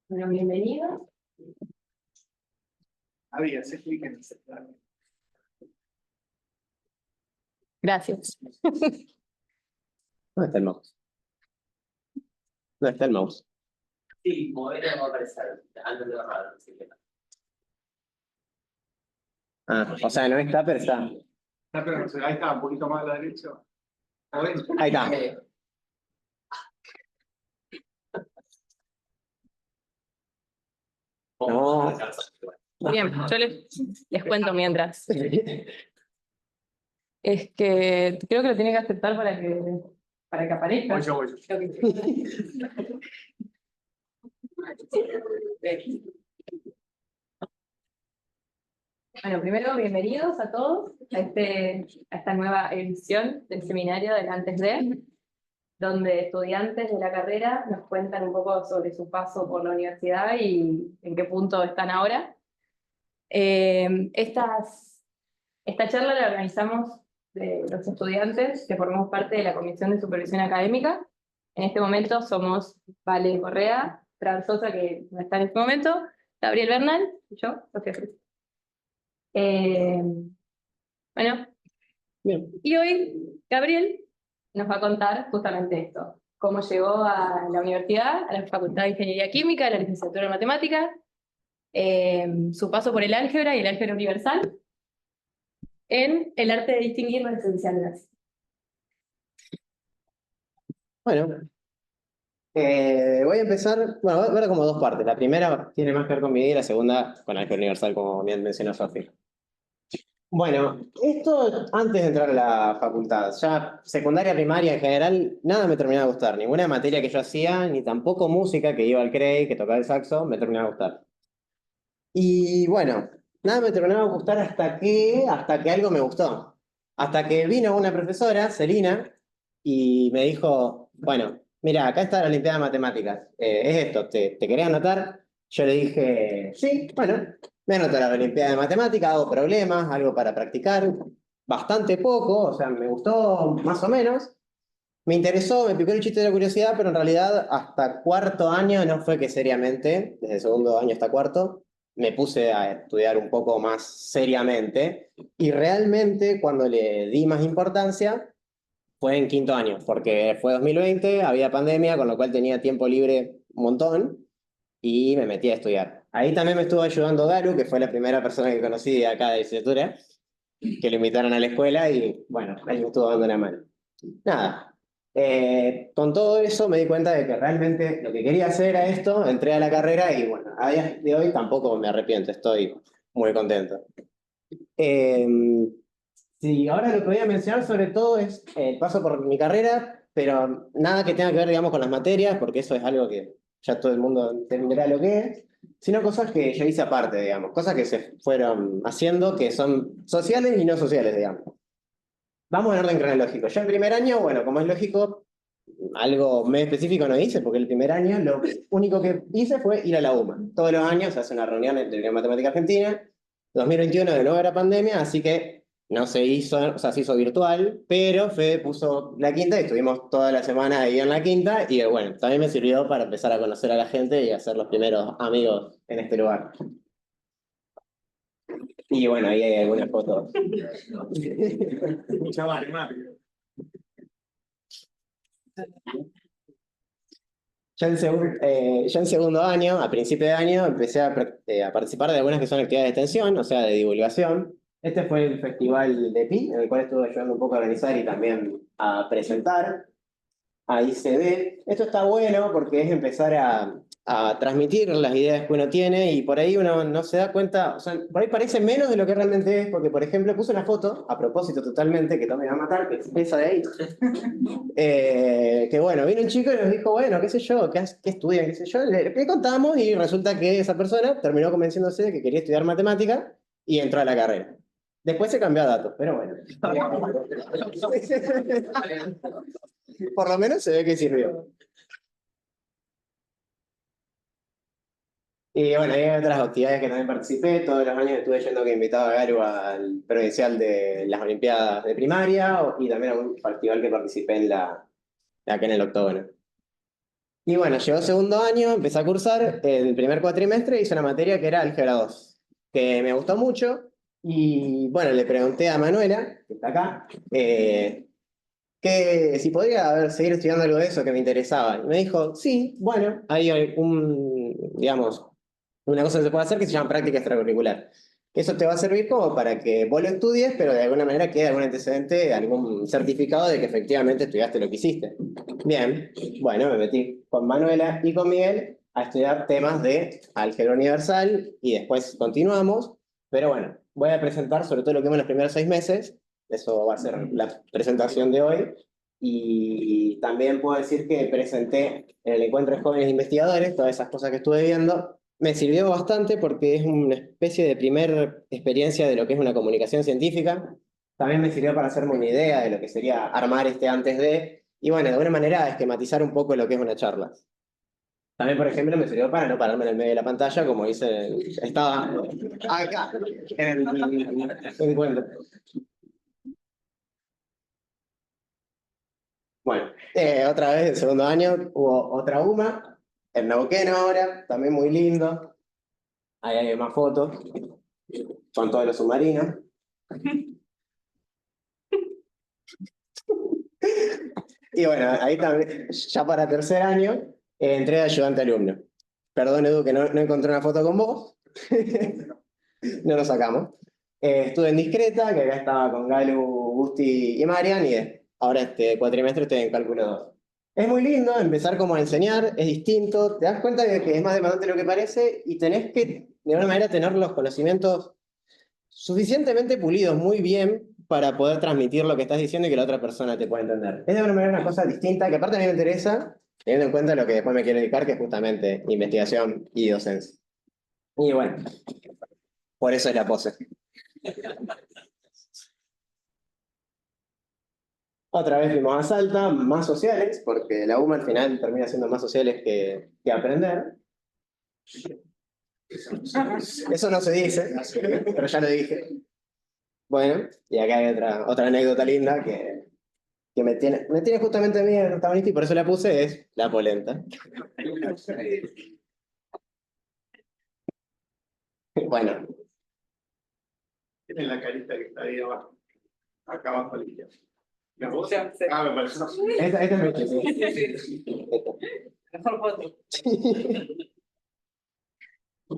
Bueno, bienvenidos. Hace clic en aceptar. Gracias. ¿Dónde está el mouse? ¿Dónde está el mouse? Sí, moverlo va a aparecer antes de borrar. O sea, no está, pero está. Ah, pero no sé, ahí está, un poquito más a la derecha. Ahí está. No. Bien, yo les cuento mientras. Es que creo que lo tiene que aceptar para que aparezca. Voy yo. Bueno, primero, bienvenidos a todos a esta nueva edición del seminario del Antes de, donde estudiantes de la carrera nos cuentan un poco sobre su paso por la universidad y en qué punto están ahora. Esta charla la organizamos de los estudiantes que formamos parte de la Comisión de Supervisión Académica. En este momento somos Vale Correa, Fran Sosa, que no está en este momento, Gabriel Bernal y yo, Sofía Cruz. Bueno, Bien. y hoy Gabriel nos va a contar justamente esto, cómo llegó a la universidad, a la Facultad de Ingeniería Química, a la licenciatura en Matemáticas, su paso por el álgebra y el álgebra universal, en el arte de distinguir las esencialidades. Bueno, voy a empezar. Bueno, voy a ver como dos partes. La primera tiene más que ver con mi vida y la segunda con álgebra universal, como bien mencionó Sofía. Bueno, esto antes de entrar a la facultad, ya secundaria, primaria en general, nada me terminaba de gustar. Ninguna materia que yo hacía, ni tampoco música, que iba al CREI, que tocaba el saxo, me terminaba de gustar. Y bueno, nada me terminaba de gustar hasta que algo me gustó. Hasta que vino una profesora, Celina, y me dijo, bueno, mira, acá está la Olimpiada de Matemáticas. Es esto, ¿te querés anotar? Yo le dije, sí, bueno, me anoto a la Olimpiada de Matemáticas, hago problemas, algo para practicar, bastante poco, o sea, me gustó más o menos. Me interesó, me picó el chiste de la curiosidad, pero en realidad hasta cuarto año no fue que seriamente, desde segundo año hasta cuarto, me puse a estudiar un poco más seriamente. Y realmente cuando le di más importancia fue en quinto año, porque fue 2020, había pandemia, con lo cual tenía tiempo libre un montón y me metí a estudiar. Ahí también me estuvo ayudando Garu, que fue la primera persona que conocí de acá de licenciatura, que lo invitaron a la escuela y bueno, ahí me estuvo dando una mano. Nada, con todo eso me di cuenta de que realmente lo que quería hacer era esto, entré a la carrera y bueno, a día de hoy tampoco me arrepiento, estoy muy contento. Sí, ahora lo que voy a mencionar sobre todo es el paso por mi carrera, pero nada que tenga que ver, digamos, con las materias, porque eso es algo que ya todo el mundo entenderá lo que es, sino cosas que yo hice aparte, digamos, cosas que se fueron haciendo que son sociales y no sociales, digamos. Vamos en orden cronológico. Yo en primer año, bueno, como es lógico, algo muy específico no hice, porque el primer año lo único que hice fue ir a la UMA. Todos los años se hace una reunión de la Unión Matemática Argentina. 2021 de nuevo era pandemia, así que no se hizo, o sea, se hizo virtual, pero Fede puso la quinta y estuvimos toda la semana ahí en la quinta. Y bueno, también me sirvió para empezar a conocer a la gente y hacer los primeros amigos en este lugar. Y bueno, ahí hay algunas fotos. Mucha matemática. Ya en segundo año, a principio de año, empecé a participar de algunas que son actividades de extensión, o sea, de divulgación. Este fue el festival de PI, en el cual estuve ayudando un poco a organizar y también a presentar. Ahí se ve. Esto está bueno porque es empezar a transmitir las ideas que uno tiene y por ahí uno no se da cuenta, o sea, por ahí parece menos de lo que realmente es, porque por ejemplo puse una foto, a propósito totalmente, que Tom me va a matar, que es esa de ahí. Que bueno, vino un chico y nos dijo, bueno, qué sé yo, qué estudian, qué sé yo, le contamos y resulta que esa persona terminó convenciéndose de que quería estudiar matemática y entró a la carrera. Después se cambió a datos, pero bueno. Por lo menos se ve que sirvió. Y bueno, hay otras actividades que también participé. Todos los años estuve yendo que invitaba a Garu al provincial de las Olimpiadas de primaria y también a un festival que participé acá en el octógono. Y bueno, llegó segundo año, empecé a cursar, el primer cuatrimestre hice una materia que era álgebra 2, que me gustó mucho, y bueno, le pregunté a Manuela, que está acá, que si podría seguir estudiando algo de eso que me interesaba. Y me dijo, sí, bueno, hay digamos, una cosa que se puede hacer que se llama práctica extracurricular. Eso te va a servir como para que vos lo estudies, pero de alguna manera quede algún antecedente, algún certificado de que efectivamente estudiaste lo que hiciste. Bien, bueno, me metí con Manuela y con Miguel a estudiar temas de álgebra universal y después continuamos. Pero bueno, voy a presentar sobre todo lo que vimos en los primeros 6 meses. Eso va a ser la presentación de hoy. Y también puedo decir que presenté en el encuentro de jóvenes investigadores todas esas cosas que estuve viendo. Me sirvió bastante porque es una especie de primera experiencia de lo que es una comunicación científica. También me sirvió para hacerme una idea de lo que sería armar este antes de, y bueno, de alguna manera esquematizar un poco lo que es una charla. También, por ejemplo, me sirvió para no pararme en el medio de la pantalla, como hice, estaba acá en el encuentro. Bueno, otra vez, el segundo año, hubo otra UMA, en Neuquén ahora, también muy lindo. Ahí hay más fotos con todos los submarinos. Y bueno, ahí también, ya para tercer año, entré de ayudante alumno. Perdón, Edu, que no encontré una foto con vos. No nos sacamos. Estuve en Discreta, que acá estaba con Galu, Gusti y Marian, y ahora este cuatrimestre estoy en cálculo 2. Es muy lindo empezar como a enseñar, es distinto, te das cuenta de que es más demandante de lo que parece y tenés que, de alguna manera, tener los conocimientos suficientemente pulidos, muy bien, para poder transmitir lo que estás diciendo y que la otra persona te pueda entender. Es de alguna manera una cosa distinta, que aparte a mí me interesa, teniendo en cuenta lo que después me quiero dedicar, que es justamente investigación y docencia. Y bueno, por eso es la pose. Otra vez fuimos a Salta, más sociales, porque la UMA al final termina siendo más sociales que aprender. Eso no se dice, pero ya lo dije. Bueno, y acá hay otra anécdota linda que me tiene justamente a mí el protagonista y por eso la puse, es la polenta. Bueno, Tiene la carita que está ahí abajo. Acá abajo, Lidia. ¿La voz? Sí. Ah, me parece. esta es mi chiste. Mejor foto.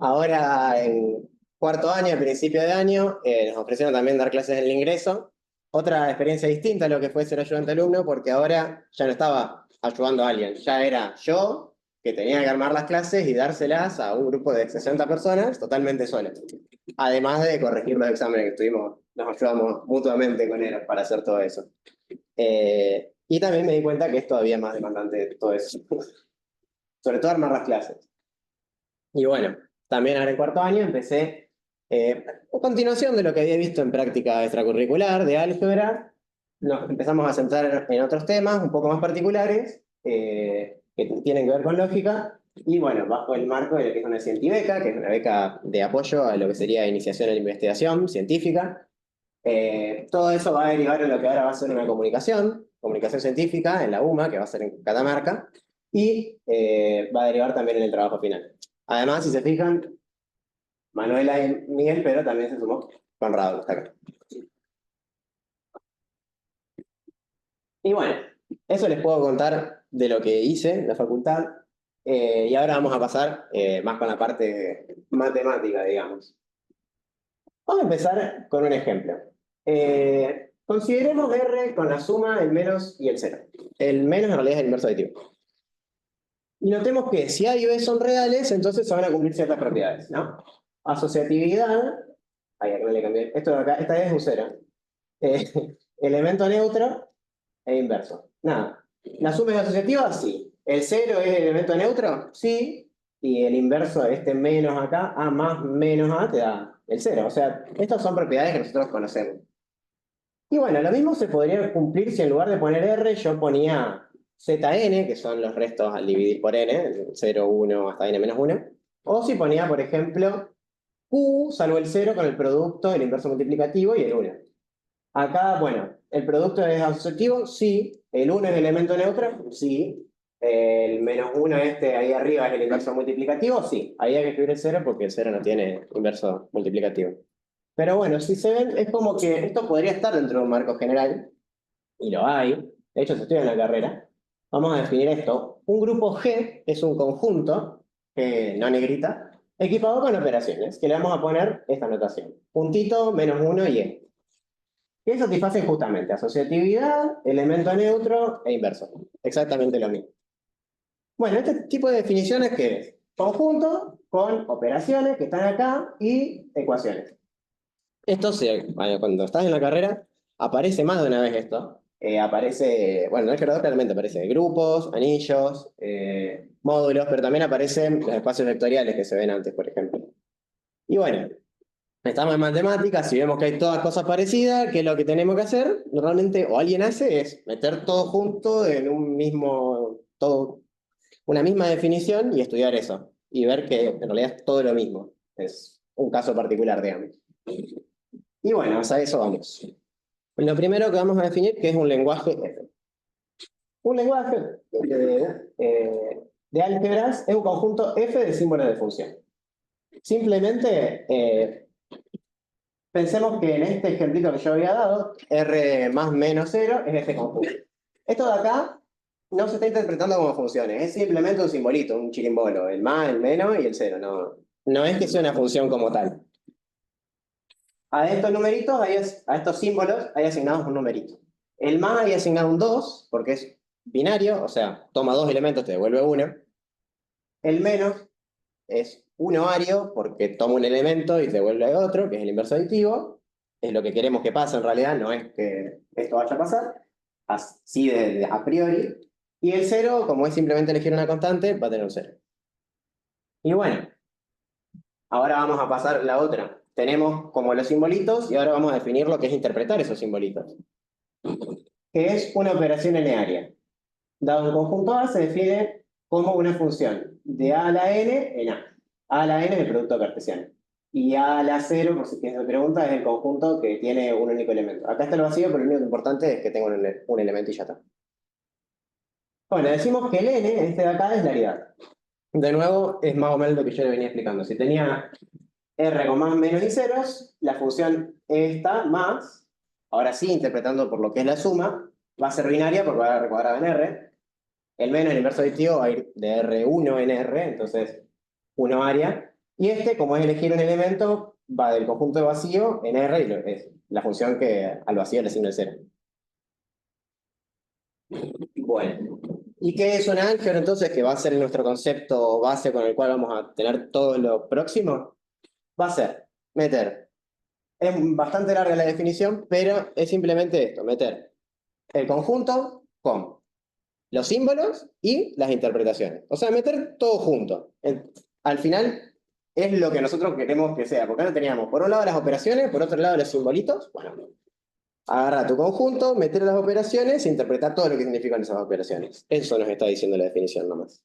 Ahora, en cuarto año, al principio de año, nos ofrecieron también dar clases en el ingreso. Otra experiencia distinta a lo que fue ser ayudante alumno, porque ahora ya no estaba ayudando a alguien, ya era yo que tenía que armar las clases y dárselas a un grupo de 60 personas totalmente solo. Además de corregir los exámenes que estuvimos, nos ayudamos mutuamente con él para hacer todo eso. Y también me di cuenta que es todavía más demandante todo eso. Sobre todo armar las clases. Y bueno, también ahora en cuarto año empecé, a continuación de lo que había visto en práctica extracurricular de álgebra, nos empezamos a centrar en otros temas un poco más particulares, que tienen que ver con lógica, y bueno, bajo el marco de lo que es una Cientibeca, que es una beca de apoyo a lo que sería iniciación en la investigación científica. Todo eso va a derivar en lo que ahora va a ser una comunicación científica en la UMA, que va a ser en Catamarca, y va a derivar también en el trabajo final. Además, si se fijan, Manuela y Miguel, pero también se sumó Conrado, que está acá. Y bueno, eso les puedo contar de lo que hice en la facultad. Y ahora vamos a pasar más con la parte matemática, digamos. Vamos a empezar con un ejemplo. Consideremos R con la suma, el menos y el cero. El menos en realidad es el inverso aditivo. Y notemos que si A y B son reales, entonces se van a cumplir ciertas propiedades, ¿no? Asociatividad, ahí acá le cambié, esto de acá, esta vez es un cero. Elemento neutro e inverso. Nada. ¿La suma es asociativa? Sí. ¿El cero es el elemento neutro? Sí. Y el inverso de este menos acá, A más menos A, te da el cero. O sea, estas son propiedades que nosotros conocemos. Y bueno, lo mismo se podría cumplir si en lugar de poner R yo ponía Zn, que son los restos al dividir por n, 0, 1 hasta n menos 1. O si ponía, por ejemplo, Q salvo el 0 con el producto, el inverso multiplicativo y el 1. Acá, bueno, ¿el producto es asociativo? Sí. ¿El 1 es elemento neutro? Sí. El -1 este ahí arriba es el inverso multiplicativo, sí, ahí hay que escribir el 0 porque el 0 no tiene inverso multiplicativo. Pero bueno, si se ven, es como que esto podría estar dentro de un marco general, y lo hay, de hecho se estudia en la carrera. Vamos a definir esto. Un grupo G es un conjunto, no negrita, equipado con operaciones, que le vamos a poner esta notación. Puntito, -1 y E. Que satisfacen justamente asociatividad, elemento neutro e inverso. Exactamente lo mismo. Bueno, este tipo de definiciones que es conjunto con operaciones que están acá y ecuaciones. Esto bueno, cuando estás en la carrera aparece más de una vez esto. Aparece, bueno, en el generador claramente aparece grupos, anillos, módulos, pero también aparecen los espacios vectoriales que se ven antes, por ejemplo. Y bueno, estamos en matemáticas, si vemos que hay todas cosas parecidas, ¿qué es lo que tenemos que hacer? Normalmente, o alguien hace, es meter todo junto en un mismo, una misma definición y estudiar eso. Y ver que en realidad es todo lo mismo. Es un caso particular, digamos. Y bueno, a eso vamos. Lo primero que vamos a definir que es un lenguaje F. Un lenguaje de álgebras es un conjunto F de símbolos de función. Simplemente pensemos que en este ejemplito que yo había dado, R más menos 0 es este conjunto. Esto de acá no se está interpretando como funciones, es simplemente un simbolito, un chirimbolo, el más, el menos y el 0. No es que sea una función como tal. A estos numeritos, a estos símbolos, hay asignados un numerito. El más hay asignado un 2, porque es binario, o sea, toma dos elementos, te devuelve uno. El menos es unoario, porque toma un elemento y te devuelve otro, que es el inverso aditivo. Es lo que queremos que pase en realidad, no es que esto vaya a pasar, así a priori. Y el 0, como es simplemente elegir una constante, va a tener un 0. Y bueno, ahora vamos a pasar la otra. Tenemos como los simbolitos y ahora vamos a definir lo que es interpretar esos simbolitos. Que es una operación linearia. Dado un conjunto A, se define como una función de A a la N en A. A a la N es el producto cartesiano. Y A a la 0, por si tienes pregunta, es el conjunto que tiene un único elemento. Acá está el vacío, pero lo único importante es que tenga un elemento y ya está. Bueno, decimos que el N, este de acá, es la unidad. De nuevo, es más o menos lo que yo le venía explicando. Si tenía R con más, menos y ceros, la función esta más, ahora sí, interpretando por lo que es la suma, va a ser binaria porque va a recuadrada en R. El menos, el inverso aditivo, va a ir de R1 en R, entonces 1 área. Y este, como es elegir un elemento, va del conjunto de vacío en R y es la función que al vacío le asigna el 0. Bueno, ¿y qué es un álgebra entonces? Que va a ser nuestro concepto base con el cual vamos a tener todo lo próximo. Va a ser meter. Es bastante larga la definición, pero es simplemente esto, meter el conjunto con los símbolos y las interpretaciones. O sea, meter todo junto. Al final es lo que nosotros queremos que sea, porque ahora teníamos por un lado las operaciones, por otro lado los simbolitos. Bueno, agarra tu conjunto, meter las operaciones e interpretar todo lo que significan esas operaciones. Eso nos está diciendo la definición nomás.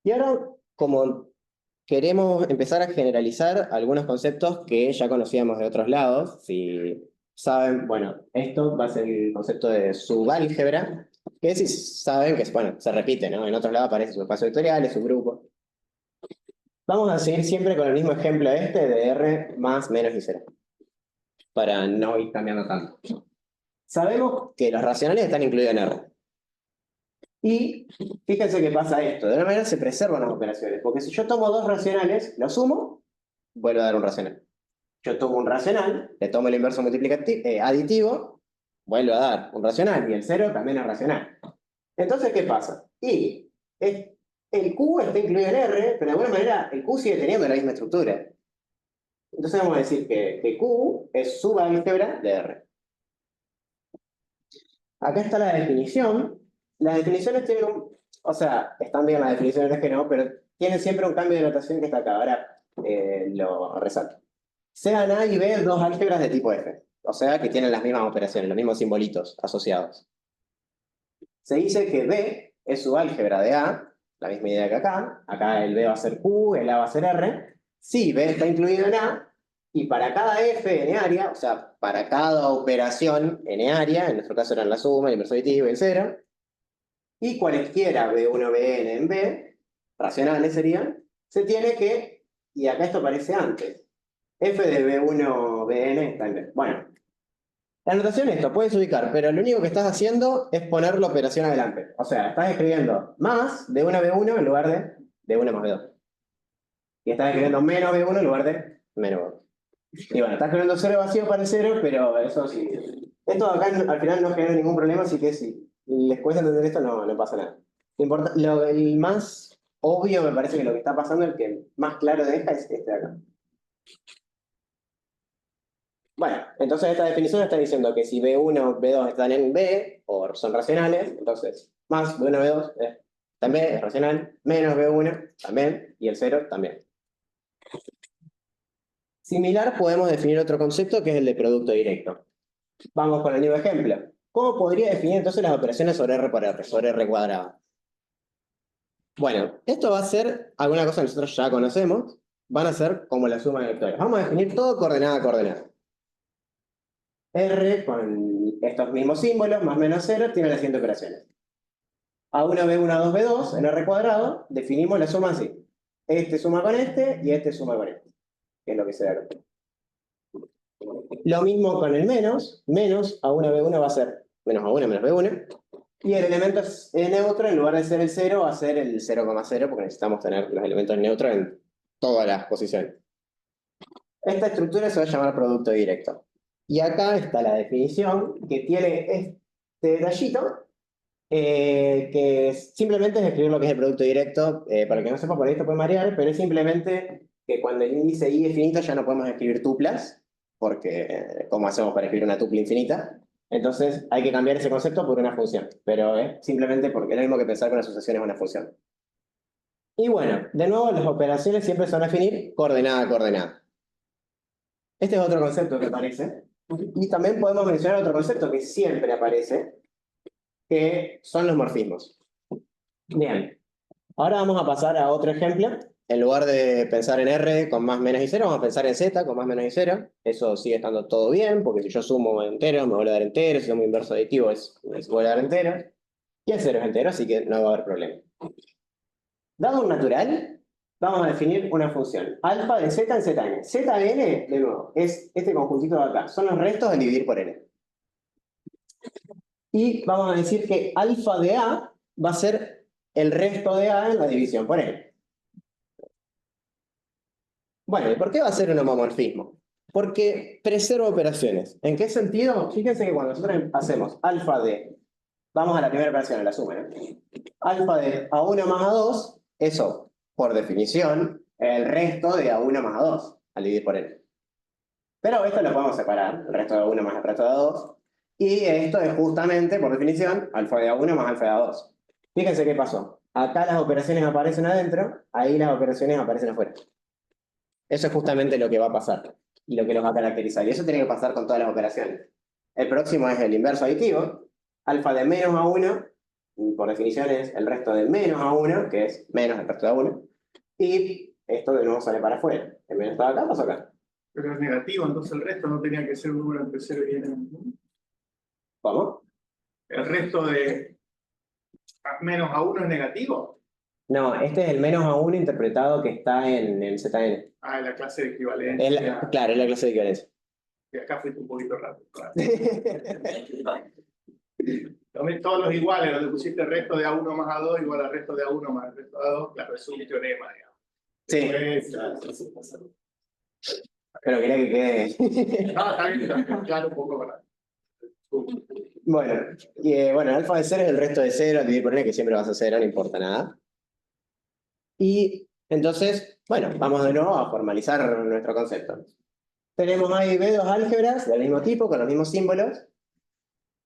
Y ahora, como queremos empezar a generalizar algunos conceptos que ya conocíamos de otros lados, si saben, bueno, esto va a ser el concepto de subálgebra, que si saben que bueno, se repite, ¿no? En otros lados aparece su espacio vectorial, su grupo. Vamos a seguir siempre con el mismo ejemplo este de R más, menos y 0, para no ir cambiando tanto. Sabemos que los racionales están incluidos en R. Y fíjense que pasa esto, de una manera se preservan las operaciones, porque si yo tomo dos racionales, los sumo, vuelvo a dar un racional. Yo tomo un racional, le tomo el inverso aditivo, vuelvo a dar un racional, y el 0 también es racional. Entonces, ¿qué pasa? El Q está incluido en R, pero de alguna manera el Q sigue teniendo la misma estructura. Entonces vamos a decir que Q es subálgebra de R. Acá está la definición. Las definiciones tienen o sea, están bien las definiciones que no, pero tienen siempre un cambio de notación que está acá. Ahora lo resalto. Sean A y B dos álgebras de tipo F. O sea, que tienen las mismas operaciones, los mismos simbolitos asociados. Se dice que B es subálgebra de A, la misma idea que acá. Acá el B va a ser Q, el A va a ser R. Si B está incluido en A, Y para cada f n área, o sea, para cada operación n área, en nuestro caso eran la suma, el inverso aditivo y el cero, y cualesquiera B1, Bn en B, racionales serían, se tiene que, y acá esto aparece antes, f de B1, Bn está en B. Bueno, la notación es esto, puedes ubicar, pero lo único que estás haciendo es poner la operación adelante. O sea, estás escribiendo más de 1 B1 en lugar de 1 más B2. Y estás escribiendo menos B1 en lugar de menos B2. Y bueno, estás escribiendo 0 vacío para el 0, pero eso sí. Esto acá al final no genera ningún problema, así que si les cuesta entender esto, no pasa nada. El más obvio me parece que lo que está pasando, el que más claro deja es este de acá. Bueno, entonces esta definición está diciendo que si B1, B2 están en B, o son racionales, entonces más B1, B2 está en B, es racional, menos B1 también, y el 0 también. Similar podemos definir otro concepto que es el de producto directo. Vamos con el mismo ejemplo. ¿Cómo podría definir entonces las operaciones sobre R por R, sobre R cuadrado? Bueno, esto va a ser alguna cosa que nosotros ya conocemos, van a ser como la suma de vectores. Vamos a definir todo coordenada a coordenada. R con estos mismos símbolos, más menos 0, tiene las siguientes operaciones. A1, B1, A2, B2, en R cuadrado, definimos la suma así. Este suma con este y este suma con este. Que es lo que se da acá. Lo mismo con el menos. Menos A1, B1 va a ser menos A1, menos B1. Y el elemento neutro, en lugar de ser el 0, va a ser el 0,0, porque necesitamos tener los elementos neutros en todas las posiciones. Esta estructura se va a llamar producto directo. Y acá está la definición que tiene este detallito, que simplemente es escribir lo que es el producto directo. Para el que no sepa, por ahí esto puede marear, pero es simplemente que cuando el índice i es finito ya no podemos escribir tuplas, porque ¿cómo hacemos para escribir una tupla infinita? Entonces hay que cambiar ese concepto por una función, pero es simplemente porque es lo mismo que pensar que una asociación es una función. Y bueno, de nuevo las operaciones siempre son definir coordenada a coordenada. Este es otro concepto que aparece. Y también podemos mencionar otro concepto que siempre aparece, que son los morfismos. Bien, ahora vamos a pasar a otro ejemplo. En lugar de pensar en R con más, menos y 0, vamos a pensar en Z con más, menos y 0. Eso sigue estando todo bien, porque si yo sumo entero, me vuelve a dar entero. Si sumo inverso aditivo, vuelve a dar entero. Y el 0 es entero, así que no va a haber problema. Dado un natural, vamos a definir una función. Alfa de Z en Zn. Zn, de nuevo, es este conjuntito de acá. Son los restos de dividir por n. Y vamos a decir que alfa de A va a ser el resto de A en la división por n. Bueno, ¿y por qué va a ser un homomorfismo? Porque preserva operaciones. ¿En qué sentido? Fíjense que cuando nosotros hacemos alfa de... Vamos a la primera operación, a la suma, ¿no? Alfa de A1 más A2, eso, por definición, el resto de A1 más A2, al dividir por n. Pero esto lo podemos separar, el resto de A1 más el resto de A2, y esto es justamente, por definición, alfa de A1 más alfa de A2. Fíjense qué pasó. Acá las operaciones aparecen adentro, ahí las operaciones aparecen afuera. Eso es justamente lo que va a pasar y lo que los va a caracterizar. Y eso tiene que pasar con todas las operaciones. El próximo es el inverso aditivo. Alfa de menos A1, por definición es el resto de menos A1, que es menos el resto de A1. Y esto de nuevo sale para afuera. El menos está acá, pasa acá. Pero es negativo, entonces el resto no tenía que ser un número entre 0 y n. ¿Cómo? El resto de menos A1 es negativo. No, este es el menos A1 interpretado que está en el Zn. Ah, en la clase de equivalencia. Claro, es la clase de equivalencia. Y acá fuiste un poquito rápido. Claro. Tomé todos los iguales, donde pusiste el resto de A1 más A2 igual al resto de A1 más el resto de A2, claro, es un teorema, digamos. Sí. Pero quería que quede. No, está bien, claro, un poco para. Bueno, bueno, el alfa de 0 es el resto de 0, dividir por n, que siempre vas a 0, no importa nada. Y entonces, bueno, vamos de nuevo a formalizar nuestro concepto. Tenemos ahí B2 álgebras del mismo tipo, con los mismos símbolos.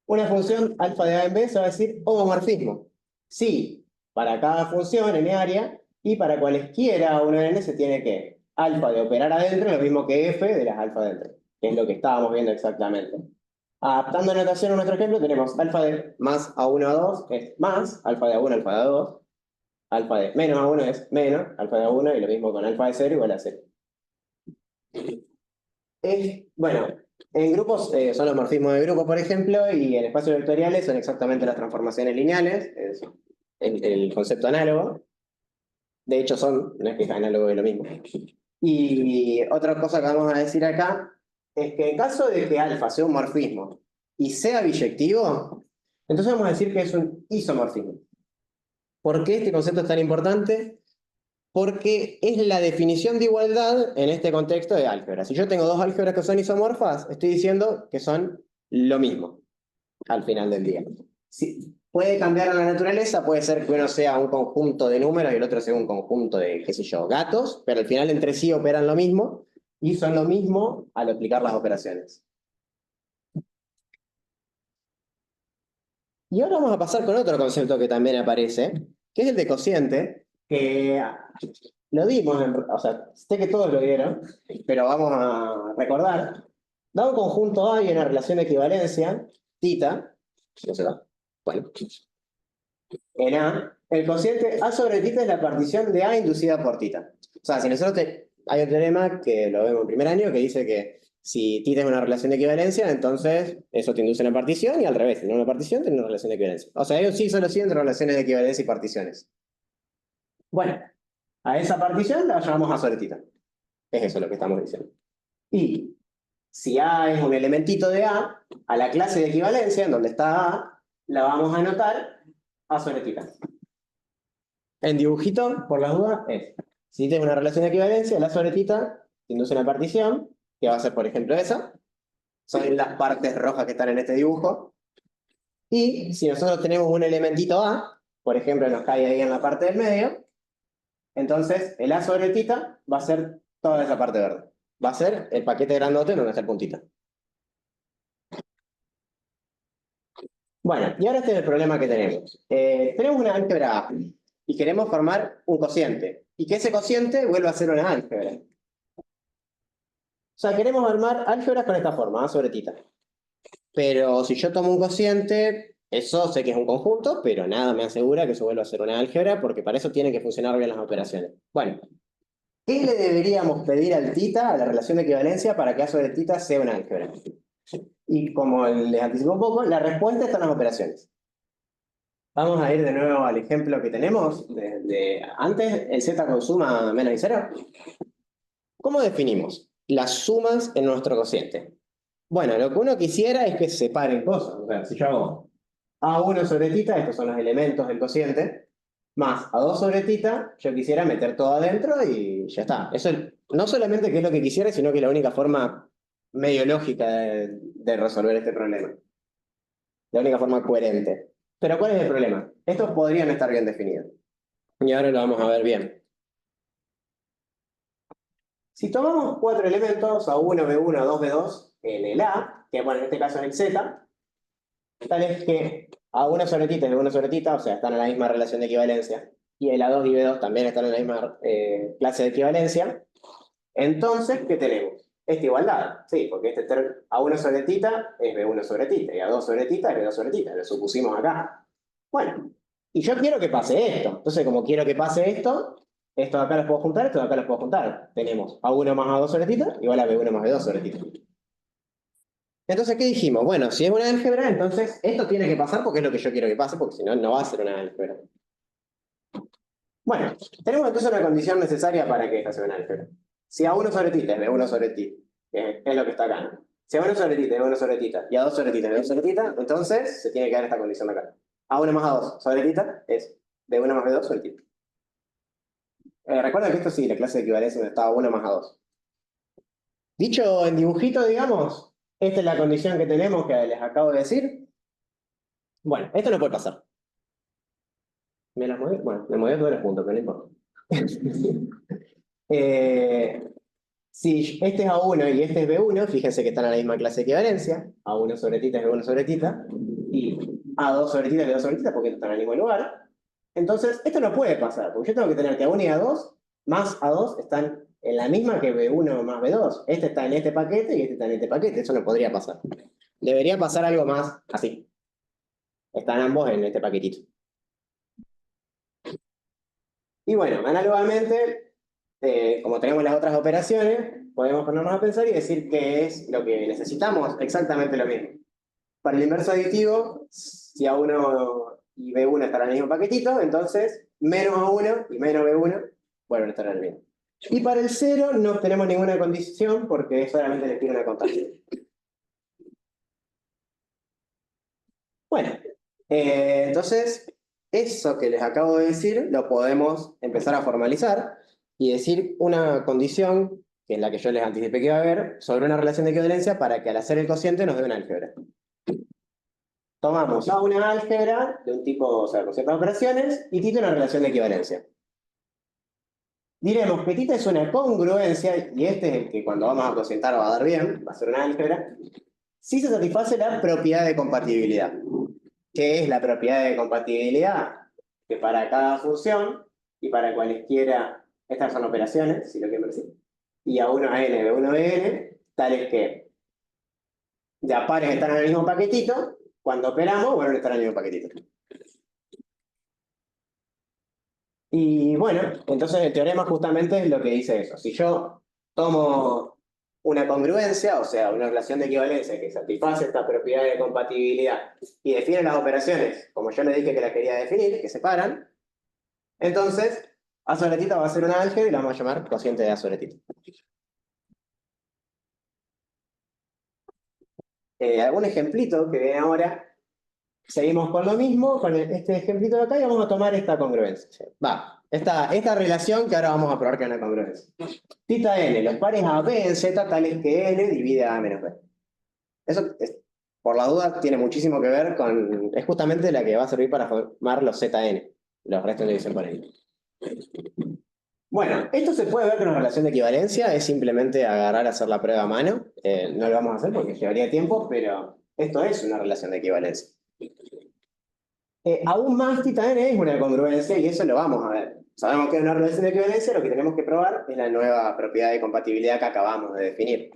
Una función alfa de A en B se va a decir homomorfismo. Sí, para cada función n área y para cualesquiera uno en n se tiene que alfa de operar adentro, lo mismo que f de las alfa adentro, que es lo que estábamos viendo exactamente. Adaptando notación a nuestro ejemplo, tenemos alfa de más A1 a 2 es más, alfa de A1 alfa de A2. Alfa de menos A1 es menos, alfa de A1, y lo mismo con alfa de 0 igual a 0. Bueno, en grupos son los morfismos de grupo, por ejemplo, y en espacios vectoriales son exactamente las transformaciones lineales, es el concepto análogo. De hecho no es que es análogo de lo mismo. Y otra cosa que vamos a decir acá es que en caso de que alfa sea un morfismo y sea biyectivo, entonces vamos a decir que es un isomorfismo. ¿Por qué este concepto es tan importante? Porque es la definición de igualdad en este contexto de álgebra. Si yo tengo dos álgebras que son isomorfas, estoy diciendo que son lo mismo al final del día. Si puede cambiar la naturaleza, puede ser que uno sea un conjunto de números y el otro sea un conjunto de, qué sé yo, gatos, pero al final entre sí operan lo mismo y son lo mismo al aplicar las operaciones. Y ahora vamos a pasar con otro concepto que también aparece, que es el de cociente, que lo dimos, o sea, sé que todos lo vieron, pero vamos a recordar. Dado un conjunto A y una relación de equivalencia, tita, no se da, bueno, en A, el cociente A sobre tita es la partición de A inducida por tita. O sea, si nosotros hay un teorema que lo vemos en primer año que dice que si tita es una relación de equivalencia, entonces eso te induce una partición y al revés, si no una partición, tiene una relación de equivalencia. O sea, hay un sí solo sí entre relaciones de equivalencia y particiones. Bueno, a esa partición la llamamos A sobre tita. Es eso lo que estamos diciendo. Y si A es un elementito de a la clase de equivalencia, en donde está A, la vamos a anotar A sobre tita. En dibujito, por las dudas, es, si tengo una relación de equivalencia, la sobre tita induce una partición, que va a ser, por ejemplo, esa. Son las partes rojas que están en este dibujo. Y si nosotros tenemos un elementito A, por ejemplo, nos cae ahí en la parte del medio, entonces el A sobre tita va a ser toda esa parte verde. Va a ser el paquete grandote donde está el puntito. Bueno, y ahora este es el problema que tenemos. Tenemos una álgebra A y queremos formar un cociente. Y que ese cociente vuelva a ser una álgebra. O sea, queremos armar álgebras con esta forma, A sobre tita. Pero si yo tomo un cociente, eso sé que es un conjunto, pero nada me asegura que eso vuelva a ser una álgebra, porque para eso tienen que funcionar bien las operaciones. Bueno, ¿qué le deberíamos pedir al tita, a la relación de equivalencia, para que A sobre tita sea una álgebra? Y como les anticipo un poco, la respuesta está en las operaciones. Vamos a ir de nuevo al ejemplo que tenemos de antes, el z con suma menos y cero. ¿Cómo definimos las sumas en nuestro cociente? Bueno, lo que uno quisiera es que se separen cosas. O sea, si yo hago A1 sobre tita, estos son los elementos del cociente, más A2 sobre tita, yo quisiera meter todo adentro y ya está. Eso no solamente que es lo que quisiera, sino que es la única forma medio lógica de resolver este problema. La única forma coherente. Pero ¿cuál es el problema? Estos podrían estar bien definidos. Y ahora lo vamos a ver bien. Si tomamos cuatro elementos, A1, B1, A2, B2, en el A, que bueno, en este caso en el Z, tal es que A1 sobre tita y B1 sobre tita, o sea, están en la misma relación de equivalencia, y el A2 y B2 también están en la misma clase de equivalencia, entonces, ¿qué tenemos? Esta igualdad, sí, porque este A1 sobre tita es B1 sobre tita, y A2 sobre tita es B2 sobre tita, lo supusimos acá. Bueno, y yo quiero que pase esto, entonces como quiero que pase esto de acá los puedo juntar, esto de acá los puedo juntar. Tenemos A1 más A2 sobre tita igual a B1 más B2 sobre tita. Entonces, ¿qué dijimos? Bueno, si es una álgebra, entonces esto tiene que pasar porque es lo que yo quiero que pase, porque si no, no va a ser una álgebra. Bueno, tenemos entonces una condición necesaria para que esta sea una álgebra. Si A1 sobre tita es B1 sobre tita, es lo que está acá, ¿no? Si A1 sobre tita es B1 sobre tita y A2 sobre tita es B2 sobre tita, entonces se tiene que dar esta condición de acá. A1 más A2 sobre tita es B1 más B2 sobre tita. Recuerda que esto sí, la clase de equivalencia donde estaba 1 más A2. Dicho en dibujito, digamos, esta es la condición que tenemos que les acabo de decir. Bueno, esto no puede pasar. ¿Me las moví? Bueno, me moví todos los puntos, pero no importa. Si este es A1 y este es B1, fíjense que están en la misma clase de equivalencia. A1 sobre tita es B1 sobre tita. Y A2 sobre tita es B2 sobre tita porque están en el mismo lugar. Entonces, esto no puede pasar, porque yo tengo que tener que A1 y A2 más A2 están en la misma que B1 más B2. Este está en este paquete y este está en este paquete. Eso no podría pasar. Debería pasar algo más así. Están ambos en este paquetito. Y bueno, análogamente, como tenemos las otras operaciones, podemos ponernos a pensar y decir qué es lo que necesitamos, exactamente lo mismo. Para el inverso aditivo, si A1 y B1 están en el mismo paquetito, entonces menos A1 y menos B1 vuelven a estar en el mismo. Y para el 0 no tenemos ninguna condición porque solamente les pide una constante. Bueno, entonces eso que les acabo de decir lo podemos empezar a formalizar y decir una condición, que es la que yo les anticipé que iba a haber, sobre una relación de equivalencia para que al hacer el cociente nos dé una álgebra. Tomamos a una álgebra de un tipo, o sea, con ciertas operaciones, y tita una relación de equivalencia. Diremos que tita es una congruencia, y este es el que cuando vamos a cocientar va a dar bien, va a ser una álgebra, si se satisface la propiedad de compatibilidad. ¿Qué es la propiedad de compatibilidad? Que para cada función, y para cualesquiera, estas son operaciones, si lo quieren decir, y A1 a n, B1 Bn, tales que de a pares están en el mismo paquetito, cuando operamos, vuelven a estar en el mismo paquetito. Y bueno, entonces el teorema justamente es lo que dice eso. Si yo tomo una congruencia, o sea, una relación de equivalencia que satisface esta propiedad de compatibilidad y define las operaciones, como yo le dije que las quería definir, que separan, entonces A sobre tita va a ser una álgebra y la vamos a llamar cociente de A sobre tita. Algún ejemplito que ven ahora. Seguimos con lo mismo, con este ejemplito de acá, y vamos a tomar esta congruencia. Esta relación que ahora vamos a probar que es una congruencia. Tita n, los pares a b en z tales que n divide a menos b. Eso, por la duda, tiene muchísimo que ver con... Es justamente la que va a servir para formar los zn, los restos de división por n. Bueno, esto se puede ver con una relación de equivalencia, es simplemente agarrar a hacer la prueba a mano. No lo vamos a hacer porque llevaría tiempo, pero esto es una relación de equivalencia. Aún más tita n es una congruencia y eso lo vamos a ver. Sabemos que es una relación de equivalencia, lo que tenemos que probar es la nueva propiedad de compatibilidad que acabamos de definir.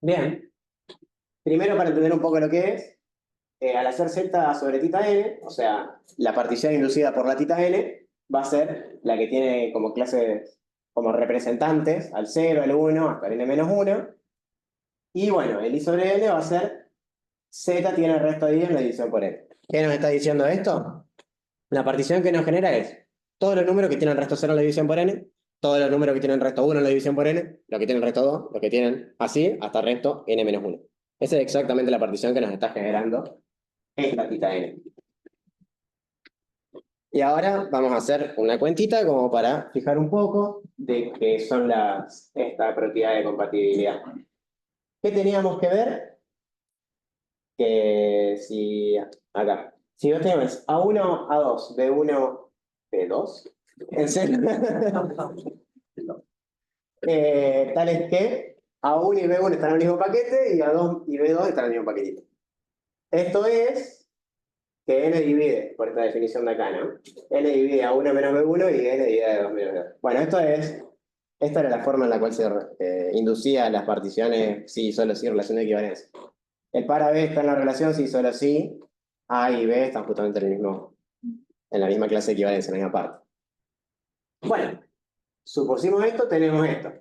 Bien. Primero, para entender un poco lo que es, al hacer z sobre tita n, o sea, la partición inducida por la tita n, va a ser la que tiene como clases, como representantes, al 0, al 1, hasta el n-1. Y bueno, el i sobre n va a ser z tiene el resto de i en la división por n. ¿Qué nos está diciendo esto? La partición que nos genera es todos los números que tienen resto 0 en la división por n, todos los números que tienen resto 1 en la división por n, los que tienen resto 2, los que tienen así, hasta resto n-1. Esa es exactamente la partición que nos está generando esta tita n. Y ahora vamos a hacer una cuentita como para fijar un poco de qué son esta propiedad de compatibilidad. ¿Qué teníamos que ver? Que si acá, si vos tenés A1, A2, B1, B2, en serio, tales que A1 y B1 están en el mismo paquete y A2 y B2 están en el mismo paquetito. Esto es que n divide, por esta definición de acá, ¿no? N divide A1 menos B1 y n divide A2 menos B2. Bueno, esta era la forma en la cual se inducía las particiones sí, solo sí, relación de equivalencia. El par A B está en la relación sí, solo sí, A y B están justamente en la misma clase de equivalencia, en la misma parte. Bueno, supusimos esto, tenemos esto.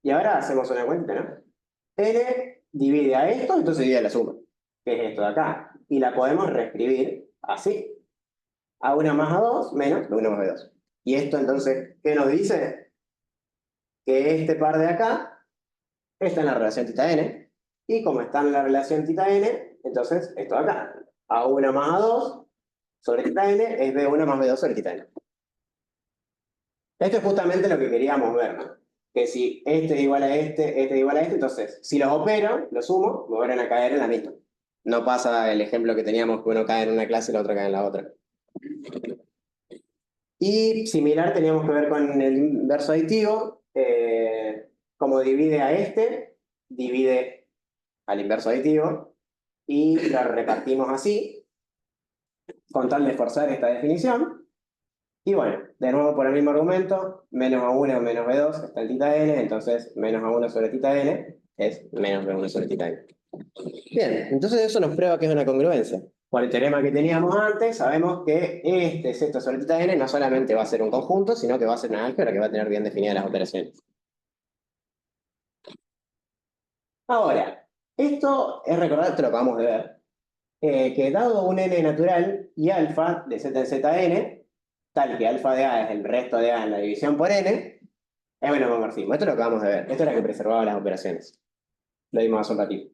Y ahora hacemos una cuenta, ¿no? N divide a esto, entonces divide a la suma, que es esto de acá. Y la podemos reescribir así. A1 más A2 menos B1 más B2. Y esto entonces, ¿qué nos dice? Que este par de acá está en la relación tita n. Y como está en la relación tita n, entonces esto de acá. A1 más A2 sobre tita n es B1 más B2 sobre tita n. Esto es justamente lo que queríamos ver, ¿no? Que si este es igual a este es igual a este, entonces si los opero, los sumo, me van a caer en la misma. No pasa el ejemplo que teníamos que uno cae en una clase y la otra cae en la otra. Y similar teníamos que ver con el inverso aditivo. Como divide a este, divide al inverso aditivo. Y lo repartimos así, con tal de forzar esta definición. Y bueno, de nuevo por el mismo argumento, menos A1 menos B2 está en tita n, entonces menos A1 sobre tita n es menos B1 sobre tita n. Bien, entonces eso nos prueba que es una congruencia. por el teorema que teníamos antes, sabemos que este z sobre teta n no solamente va a ser un conjunto, sino que va a ser una álgebra que va a tener bien definidas las operaciones. Ahora, esto es recordar, esto lo acabamos de ver, que dado un n natural y alfa de z en zn, tal que alfa de a es el resto de a en la división por n, es un homomorfismo. Esto lo acabamos de ver. Esto es lo que preservaba las operaciones. Lo vimos hace un ratito.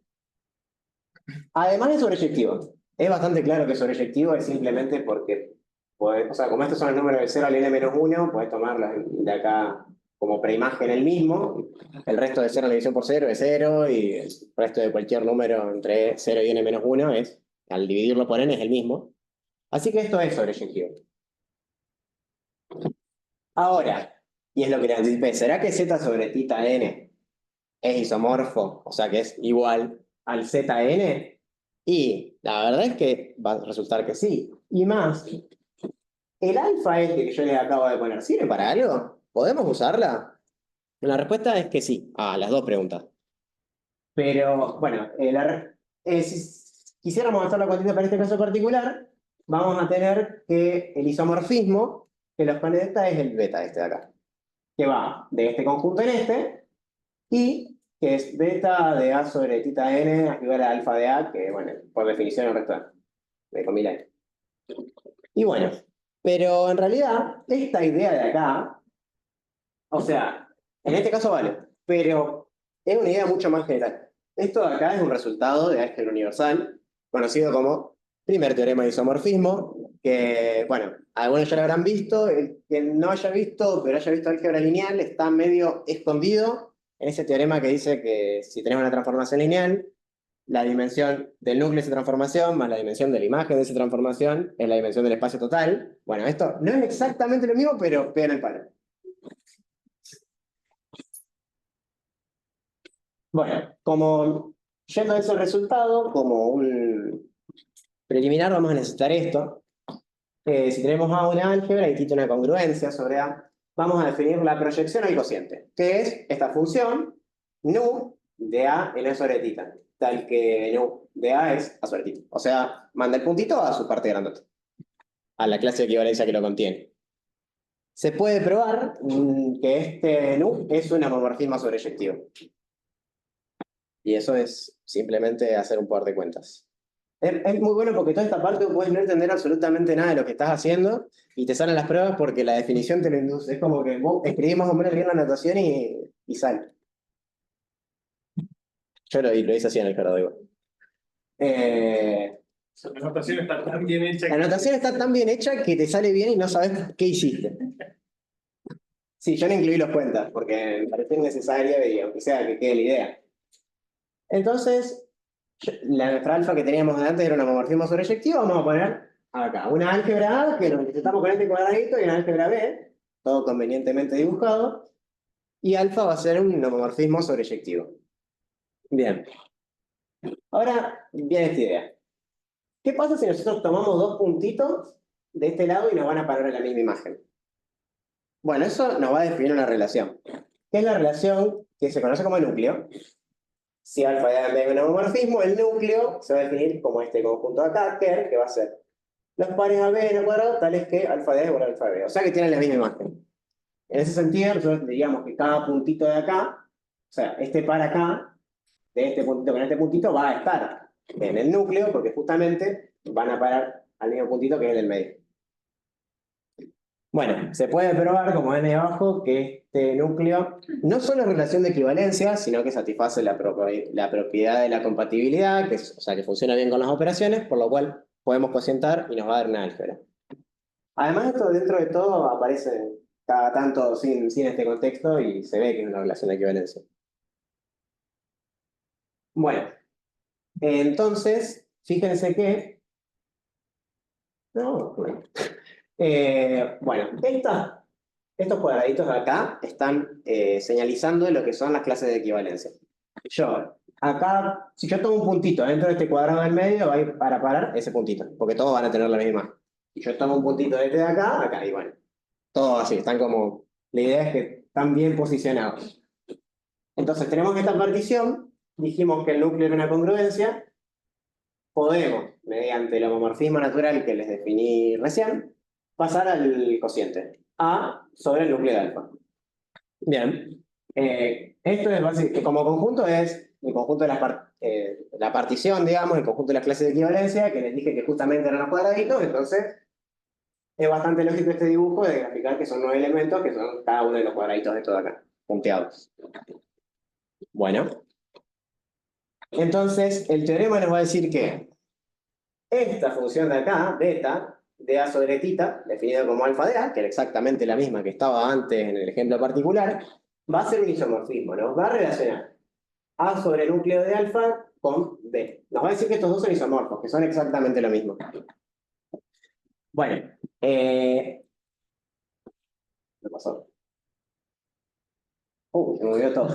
Además es sobreyectivo. Es bastante claro que sobreyectivo es simplemente porque, o sea, como estos son los números del 0 al n-1, puedes tomarlos de acá como preimagen el mismo. El resto de 0 en la división por 0 es 0 y el resto de cualquier número entre 0 y n-1 es, al dividirlo por n, es el mismo. Así que esto es sobreyectivo. Ahora, y es lo que les anticipé, ¿será que z sobre tita n es isomorfo? O sea que es igual al zn. Y la verdad es que va a resultar que sí. Y más, el alfa este que yo les acabo de poner, ¿sirve para algo? ¿Podemos usarla? La respuesta es que sí, a las dos preguntas. Pero, bueno, si quisiéramos hacer la cuantía para este caso particular, vamos a tener que el isomorfismo que los conecta es el beta este de acá, que va de este conjunto en este, y que es beta de a sobre tita n igual a alfa de a, que, bueno, por definición el resto de comila. Y bueno, pero en realidad, esta idea de acá, o sea, en este caso vale, pero es una idea mucho más general. Esto de acá es un resultado de álgebra universal, conocido como primer teorema de isomorfismo, que, bueno, algunos ya lo habrán visto, el que no haya visto, pero haya visto álgebra lineal, está medio escondido en ese teorema que dice que si tenemos una transformación lineal, la dimensión del núcleo de esa transformación más la dimensión de la imagen de esa transformación es la dimensión del espacio total. Bueno, esto no es exactamente lo mismo, pero pega en el palo. Bueno, como yendo a ese resultado, como un preliminar, vamos a necesitar esto. Si tenemos A una álgebra y quito una congruencia sobre A, vamos a definir la proyección al cociente, que es esta función nu de A en E sobre tita, tal que nu de A es A sobre tita. O sea, manda el puntito a su parte grandota, a la clase de equivalencia que lo contiene. Se puede probar que este nu es un homomorfismo sobreyectivo. Y eso es simplemente hacer un par de cuentas. Es muy bueno porque toda esta parte puedes no entender absolutamente nada de lo que estás haciendo y te salen las pruebas porque la definición te lo induce. Es como que vos escribís más o menos bien la anotación y sale. Yo lo hice así en el Gerardo igual. La anotación está tan bien hecha. La anotación está tan bien hecha que te sale bien y no sabes qué hiciste. Sí, yo no incluí los cuentas porque me pareció necesario y aunque sea que quede la idea. Entonces, nuestra alfa que teníamos antes era un homomorfismo sobreyectivo, vamos a poner acá una álgebra A, que lo necesitamos con este cuadradito, y una álgebra B, todo convenientemente dibujado, y alfa va a ser un homomorfismo sobreyectivo. Bien. Ahora viene esta idea. ¿Qué pasa si nosotros tomamos dos puntitos de este lado y nos van a parar en la misma imagen? Bueno, eso nos va a definir una relación. ¿Qué es la relación que se conoce como núcleo? Si alfa de A en B es un homomorfismo, el núcleo se va a definir como este conjunto de acá, que va a ser los pares AB en el cuadrado tales que alfa de A igual a alfa de B. O sea que tienen la misma imagen. En ese sentido, nosotros diríamos que cada puntito de acá, o sea, este par acá, de este puntito con este puntito, va a estar en el núcleo porque justamente van a parar al mismo puntito que es el del medio. Bueno, se puede probar, como ven ahí abajo, que este núcleo no solo es relación de equivalencia, sino que satisface la propiedad de la compatibilidad, o sea, que funciona bien con las operaciones, por lo cual podemos cocientar y nos va a dar una álgebra. Además, esto dentro de todo aparece cada tanto sin este contexto y se ve que es una relación de equivalencia. Bueno, entonces, fíjense que... No, bueno. Bueno, estos cuadraditos de acá están señalizando lo que son las clases de equivalencia. Yo, acá, si yo tomo un puntito dentro de este cuadrado del medio, va a ir para parar ese puntito, porque todos van a tener la misma. Si yo tomo un puntito desde acá, y bueno, todos así, están como... La idea es que están bien posicionados. Entonces tenemos esta partición, dijimos que el núcleo era una congruencia, podemos, mediante el homomorfismo natural que les definí recién, pasar al cociente A sobre el núcleo de alfa. Bien. Esto es básicamente, como conjunto es el conjunto de la partición, digamos, el conjunto de las clases de equivalencia, que les dije que justamente eran los cuadraditos, entonces es bastante lógico este dibujo de graficar que son 9 elementos, que son cada uno de los cuadraditos de todo acá, punteados. Bueno. Entonces, el teorema nos va a decir que esta función de acá, beta, de A sobre tita, definida como alfa de A, que era exactamente la misma que estaba antes en el ejemplo particular, va a ser un isomorfismo, nos va a relacionar A sobre el núcleo de alfa con B. Nos va a decir que estos dos son isomorfos, que son exactamente lo mismo. Bueno, ¿qué pasó? Se movió todo.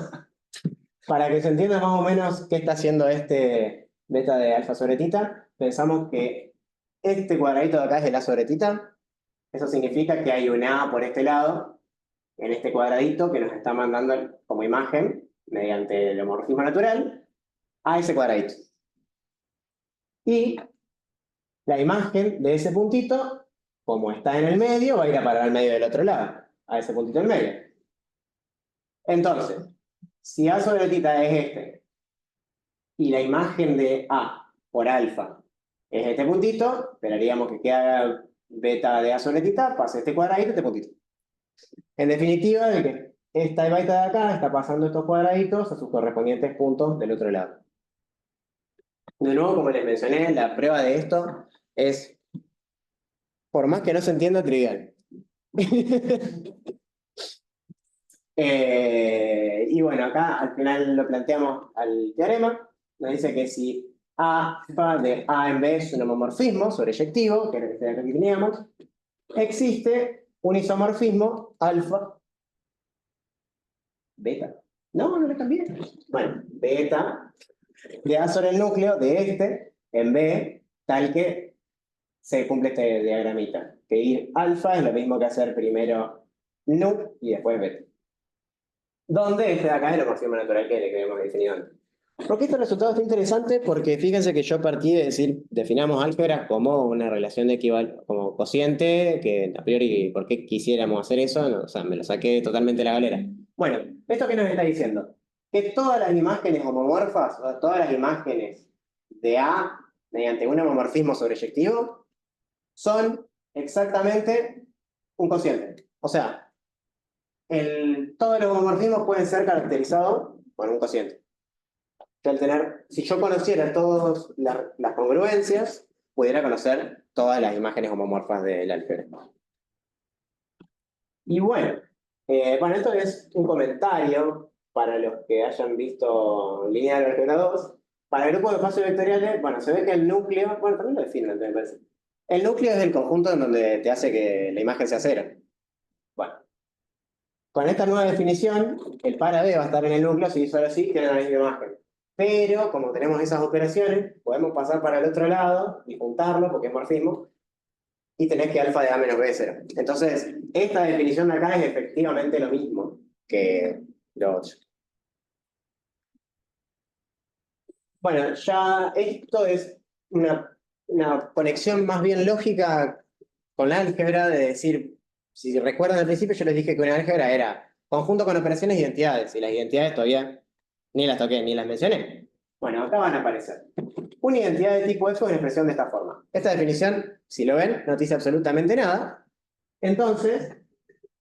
Para que se entienda más o menos qué está haciendo este beta de alfa sobre tita, pensamos que este cuadradito de acá es el A sobre tita. Eso significa que hay un A por este lado, en este cuadradito, que nos está mandando como imagen, mediante el homomorfismo natural, a ese cuadradito. Y la imagen de ese puntito, como está en el medio, va a ir a parar al medio del otro lado, a ese puntito del medio. Entonces, si A sobre tita es este, y la imagen de A por alfa es este puntito, esperaríamos que quede beta de A sobre tita, pase este cuadradito, este puntito. En definitiva, de que esta beta de acá está pasando estos cuadraditos a sus correspondientes puntos del otro lado. De nuevo, como les mencioné, la prueba de esto es, por más que no se entienda, trivial. Y bueno, acá al final lo planteamos al teorema. Nos dice que si alfa de A en B es un homomorfismo sobreyectivo, que era el que teníamos, existe un isomorfismo alfa beta. No le cambié. Bueno, beta de A sobre el núcleo de este en B, tal que se cumple este diagramita. Que ir alfa es lo mismo que hacer primero nu y después beta. Donde este de acá es el homomorfismo natural que habíamos definido antes. Porque este resultado está interesante porque fíjense que yo partí de decir, definamos álgebra como una relación de equivalencia, como cociente, que a priori, ¿por qué quisiéramos hacer eso? No, o sea, me lo saqué totalmente de la galera. Bueno, ¿esto qué nos está diciendo? Que todas las imágenes homomorfas, o todas las imágenes de A mediante un homomorfismo sobreyectivo, son exactamente un cociente. O sea, todos los homomorfismos pueden ser caracterizados por un cociente. Si yo conociera todas las congruencias, pudiera conocer todas las imágenes homomorfas del álgebra. Y bueno, esto es un comentario para los que hayan visto Lineal Álgebra 2. Para el grupo de espacios vectoriales, bueno, se ve que el núcleo, bueno, también lo definen, me parece. El núcleo es el conjunto en donde te hace que la imagen sea cero. Bueno, con esta nueva definición, el para B va a estar en el núcleo, si solo así, tiene la misma imagen. Pero, como tenemos esas operaciones, podemos pasar para el otro lado y juntarlo, porque es morfismo, y tenés que alfa de A menos B es 0. Entonces, esta definición de acá es efectivamente lo mismo que lo otro. Bueno, ya esto es una conexión más bien lógica con la álgebra, de decir, si recuerdan al principio yo les dije que una álgebra era conjunto con operaciones e identidades, y las identidades todavía ni las toqué, ni las mencioné. Bueno, acá van a aparecer. Una identidad de tipo F es una expresión de esta forma. Esta definición, si lo ven, no dice absolutamente nada. Entonces,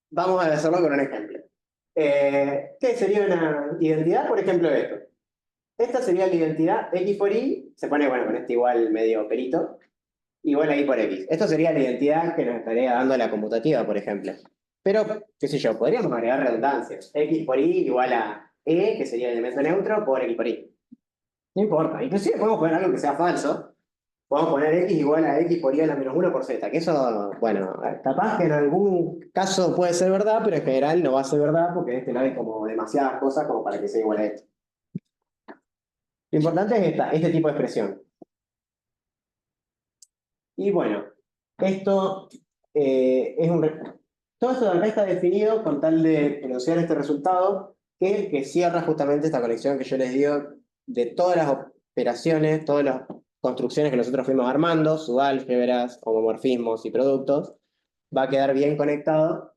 vamos a hacerlo con un ejemplo. ¿Qué sería una identidad? Por ejemplo, esto. Esta sería la identidad X por Y, se pone, bueno, con este igual medio perito, igual a Y por X. Esto sería la identidad que nos estaría dando la conmutativa, por ejemplo. Pero, qué sé yo, podríamos agregar redundancias. X por Y igual a E, que sería el elemento neutro, por X por Y. No importa. Inclusive podemos poner algo que sea falso. Podemos poner X igual a X por Y a la menos 1 por Z. Que eso, bueno, capaz que en algún caso puede ser verdad, pero en general no va a ser verdad porque de este lado hay como demasiadas cosas como para que sea igual a esto. Lo importante es este tipo de expresión. Y bueno, esto todo esto de acá está definido con tal de enunciar este resultado, que cierra justamente esta conexión que yo les digo de todas las operaciones, todos los construcciones que nosotros fuimos armando, subálgebras, homomorfismos y productos, va a quedar bien conectado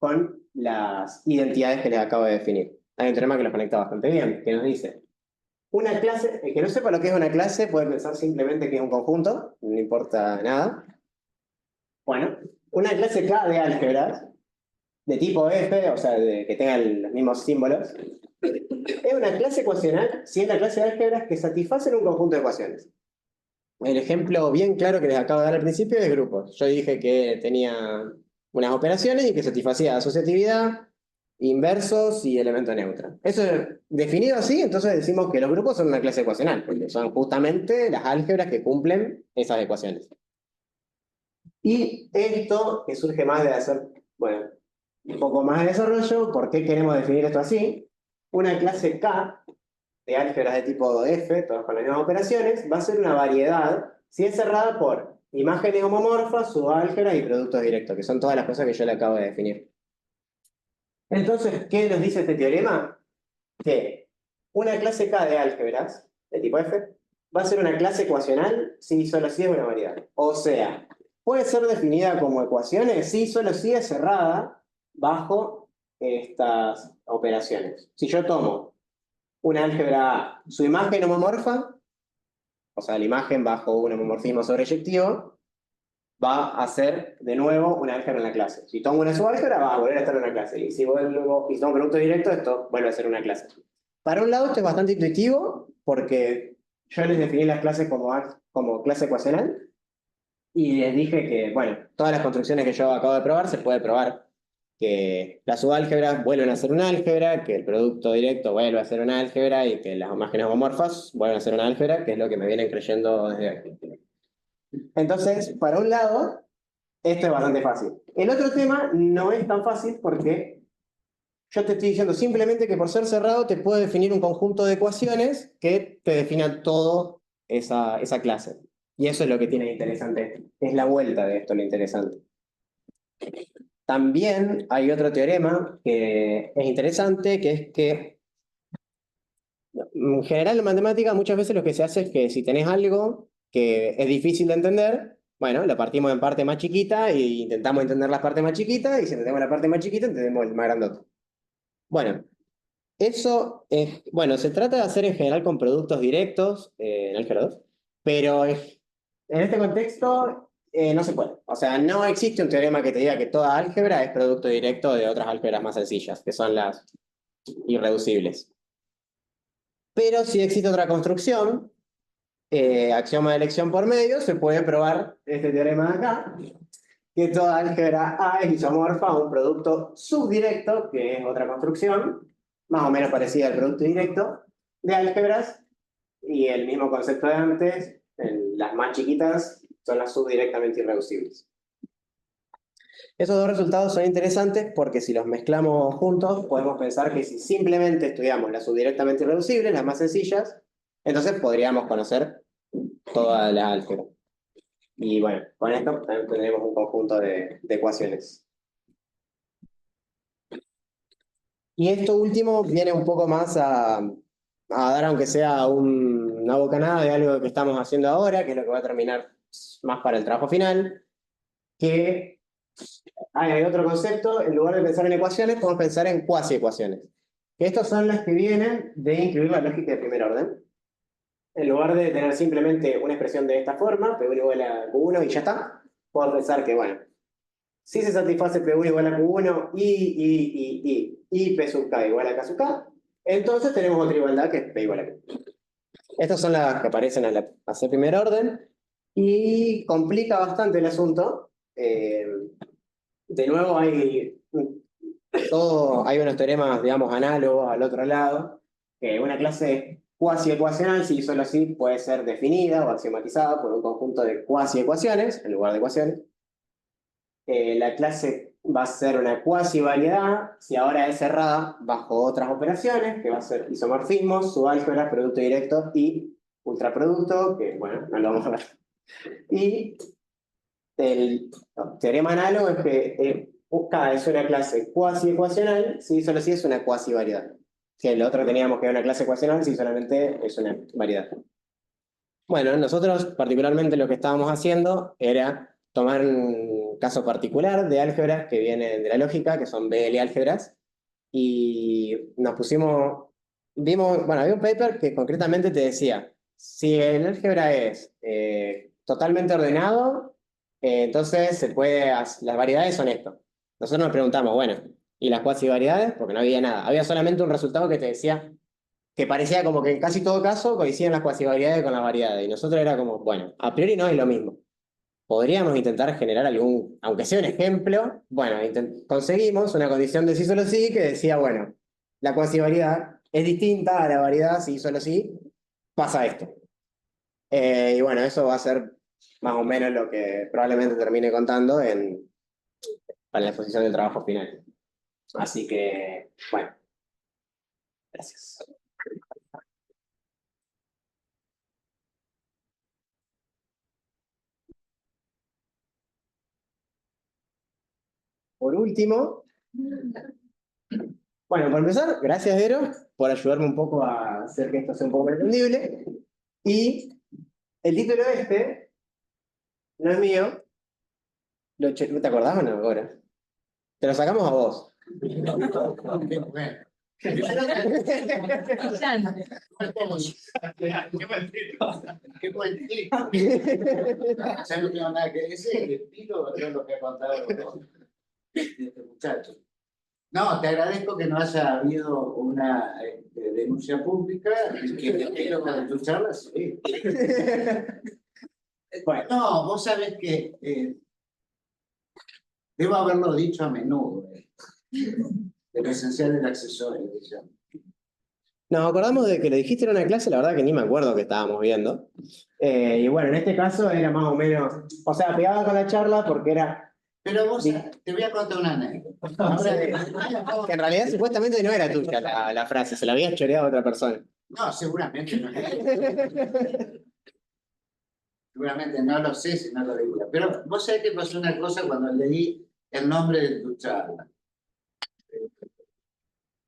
con las identidades que les acabo de definir. Hay un teorema que los conecta bastante bien, que nos dice, una clase, el que no sepa lo que es una clase puede pensar simplemente que es un conjunto, no importa nada. Bueno, una clase K de álgebras, de tipo F, o sea, que tengan los mismos símbolos, es una clase ecuacional si es la clase de álgebras que satisfacen un conjunto de ecuaciones. El ejemplo bien claro que les acabo de dar al principio es grupos. Yo dije que tenía unas operaciones y que satisfacía asociatividad, inversos y elemento neutro. Eso definido así, entonces decimos que los grupos son una clase ecuacional, porque son justamente las álgebras que cumplen esas ecuaciones. Y esto que surge más de hacer, bueno, un poco más de desarrollo, ¿por qué queremos definir esto así? Una clase K de álgebras de tipo F, todas con las mismas operaciones, va a ser una variedad si es cerrada por imágenes homomorfas, subálgebras y productos directos, que son todas las cosas que yo le acabo de definir. Entonces, ¿qué nos dice este teorema? Que una clase K de álgebras de tipo F va a ser una clase ecuacional si solo si es una variedad. O sea, puede ser definida como ecuaciones si solo si es cerrada bajo estas operaciones. Si yo tomo una álgebra A, su imagen homomorfa, o sea, la imagen bajo un homomorfismo sobreyectivo, va a ser de nuevo una álgebra en la clase. Si tomo una subálgebra, va a volver a estar en una clase. Y si tomo producto directo, esto vuelve a ser una clase. Para un lado, esto es bastante intuitivo, porque yo les definí las clases como clase ecuacional, y les dije que, bueno, todas las construcciones que yo acabo de probar, se puede probar que las subálgebras vuelven a ser una álgebra, que el producto directo vuelve a ser una álgebra y que las imágenes homomorfas vuelven a ser una álgebra, que es lo que me vienen creyendo desde aquí. Entonces, para un lado, esto es bastante fácil. El otro tema no es tan fácil porque yo te estoy diciendo simplemente que por ser cerrado te puedo definir un conjunto de ecuaciones que te definan todo esa clase. Y eso es lo que tiene interesante. Es la vuelta de esto lo interesante. También hay otro teorema que es interesante, que es que en general en matemática muchas veces lo que se hace es que si tenés algo que es difícil de entender, bueno, lo partimos en parte más chiquita e intentamos entender las partes más chiquitas, y si entendemos la parte más chiquita, entendemos el más grandote. Bueno, eso es, bueno, se trata de hacer en general con productos directos en álgebra 2, pero en este contexto no se puede. O sea, no existe un teorema que te diga que toda álgebra es producto directo de otras álgebras más sencillas, que son las irreducibles. Pero si existe otra construcción, axioma de elección por medio, se puede probar este teorema de acá, que toda álgebra A es isomorfa a un producto subdirecto, que es otra construcción, más o menos parecida al producto directo, de álgebras, y el mismo concepto de antes, las más chiquitas son las subdirectamente irreducibles. Esos dos resultados son interesantes porque si los mezclamos juntos, podemos pensar que si simplemente estudiamos las subdirectamente irreducibles, las más sencillas, entonces podríamos conocer toda la álgebra. Y bueno, con esto tendremos un conjunto de ecuaciones. Y esto último viene un poco más a dar, aunque sea una bocanada de algo que estamos haciendo ahora, que es lo que va a terminar más para el trabajo final, que hay otro concepto, en lugar de pensar en ecuaciones, podemos pensar en cuasi ecuaciones. Que estas son las que vienen de incluir la lógica de primer orden. En lugar de tener simplemente una expresión de esta forma, P1 igual a Q1 y ya está, puedo pensar que, bueno, si se satisface P1 igual a Q1 y P sub K igual a K sub K, entonces tenemos otra igualdad que es P igual a Q. Estas son las que aparecen al hacer primer orden y complica bastante el asunto. De nuevo hay unos teoremas, digamos, análogos al otro lado, que una clase cuasi ecuacional, si solo así, puede ser definida o axiomatizada por un conjunto de cuasi ecuaciones en lugar de ecuaciones. La clase va a ser una cuasi variedad si ahora es cerrada bajo otras operaciones, que va a ser isomorfismos, subálgebras, producto directo y ultraproducto, que bueno, no lo vamos a ver. Y el teorema análogo es que K es una clase cuasi ecuacional si solo si es una cuasi variedad. Que el otro teníamos que era una clase ecuacional si solamente es una variedad. Bueno, nosotros particularmente lo que estábamos haciendo era tomar un caso particular de álgebras que vienen de la lógica, que son BL álgebras, y nos pusimos, bueno, había un paper que concretamente te decía, si el álgebra es totalmente ordenado, entonces las variedades son esto. Nosotros nos preguntamos, bueno, ¿y las cuasivariedades? Porque no había nada. Había solamente un resultado que te decía que parecía como que en casi todo caso coincidían las cuasivariedades con las variedades. Y nosotros era como, bueno, a priori no es lo mismo. Podríamos intentar generar algún, aunque sea un ejemplo, bueno, conseguimos una condición de sí solo sí que decía, bueno, la cuasivariedad es distinta a la variedad sí solo sí, pasa esto. Y bueno, eso va a ser más o menos lo que probablemente termine contando para la exposición del trabajo final. Así que, bueno, gracias. Por último, bueno, por empezar, gracias, Vero, por ayudarme un poco a hacer que esto sea un poco más entendible. Y el título este no es mío. ¿Te acordás o no ahora? Te lo sacamos a vos. Qué buen tipo. Ya no tengo nada que decir, el estilo es lo que ha contado este muchacho. No, te agradezco que no haya habido una denuncia pública y que el estilo de tu charla, sí. Bueno, no, vos sabés que debo haberlo dicho a menudo. De lo esencial del accesorio, digamos. Nos acordamos de que lo dijiste en una clase, la verdad que ni me acuerdo que estábamos viendo. Y bueno, en este caso era más o menos, o sea, pegaba con la charla porque era... Pero vos, te voy a contar una anécdota. Que en realidad supuestamente no era tuya la frase, se la había choreado a otra persona. No, seguramente no. Seguramente no lo sé si no lo diría. Pero vos sabés que pasó una cosa cuando leí el nombre de tu charla.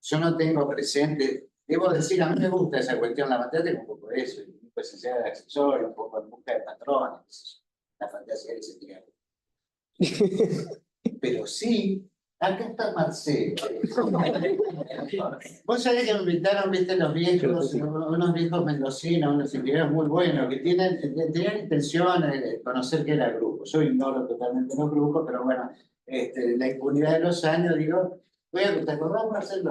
Yo no tengo presente, debo decir, a mí me gusta esa cuestión, la matemática un poco de eso, un poco esencial de accesorio, un poco en busca de patrones, la fantasía que se tiene. Pero sí, acá está Marcelo. Vos sabés que me invitaron, viste, los viejos, unos viejos mendocinos, unos ingenieros muy buenos, que tenían intención de conocer qué era el grupo. Yo ignoro totalmente los grupos, pero bueno, la impunidad de los años, digo, ¿te acordás, Marcelo?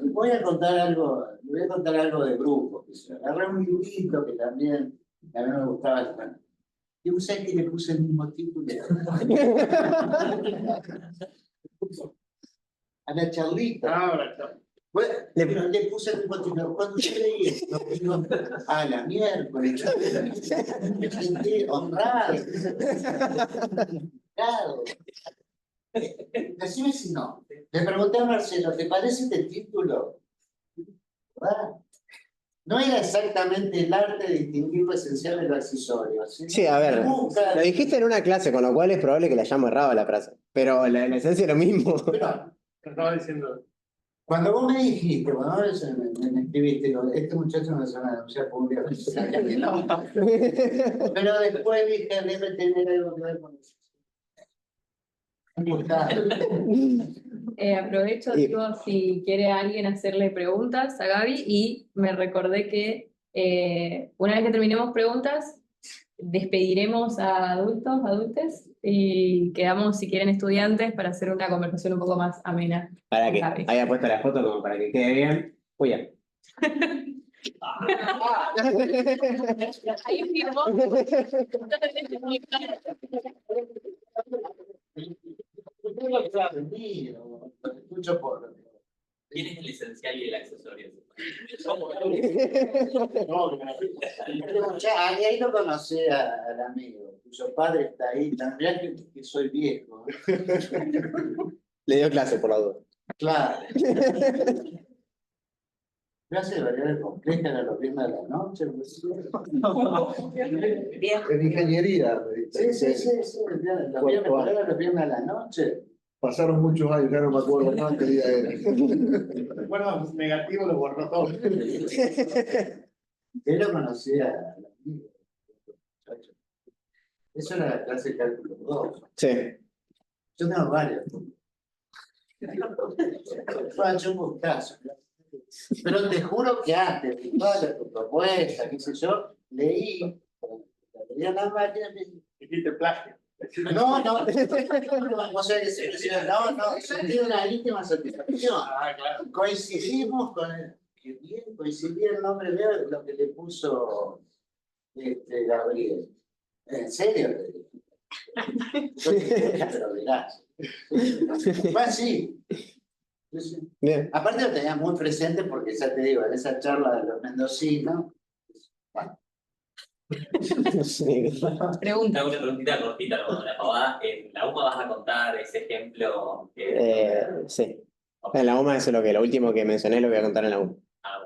Voy a contar algo de grupo. Agarré un librito que también a mí me gustaba. Y vos sabés que le puse el mismo título a la charlita. Bueno, le puse el mismo título. Cuando yo leí esto, digo, a la miércoles, me sentí honrado. Claro. Decime si no. Le pregunté a Marcelo, ¿te parece este título? ¿Verdad? No era exactamente el arte de distinguir lo esencial de lo accesorio. Sí, a ver, lo dijiste en una clase, con lo cual es probable que le hayamos errado la frase. Pero la esencia es lo mismo. Pero, estaba diciendo. Cuando vos me dijiste, cuando vos me escribiste, digo, este muchacho me suena a denunciar pública. Pero después dije, debe tener algo que ver con eso. Aprovecho, digo, si quiere alguien hacerle preguntas a Gaby, y me recordé que una vez que terminemos preguntas, despediremos a adultes, y quedamos, si quieren, estudiantes para hacer una conversación un poco más amena. Para que Gaby. haya puesto la foto como para que quede bien. Uy, ya. Ahí firmó. Escucho por. ¿Quién es el esencial y el accesorio? Ahí lo conocí al amigo, cuyo padre está ahí, también que soy viejo. Le dio clase por la duda. Claro. Clase de variedades complejas a los viernes de la noche. En ingeniería. Sí. Los viernes de la noche. Pasaron muchos años, ya no me acuerdo más qué día era. Bueno, negativo lo borró todo. Él lo conocía a la amiga. Eso era la clase de cálculo 2. Sí. Yo tengo varios. Fue hecho un gustazo. Pero te juro que antes de toda tu propuesta, qué sé yo, leí, la leí a la máquina y me dije, Hiciste plagio. no, no, o sea, no, sentí una íntima satisfacción. Ah, claro. Coincidimos con el, que bien coincidía el nombre de lo que le puso Gabriel. ¿En serio? Le digo. Yo dije, pero verás. Fue así. Bien. Aparte lo tenía muy presente porque ya te digo, en esa charla de los mendocinos, bueno, Sí. Pregunta. Una preguntita cortita, como la pavada. ¿En la UMA vas a contar ese ejemplo? Que... Sí. En la UMA eso es lo último que mencioné, lo voy a contar en la UMA. Ah,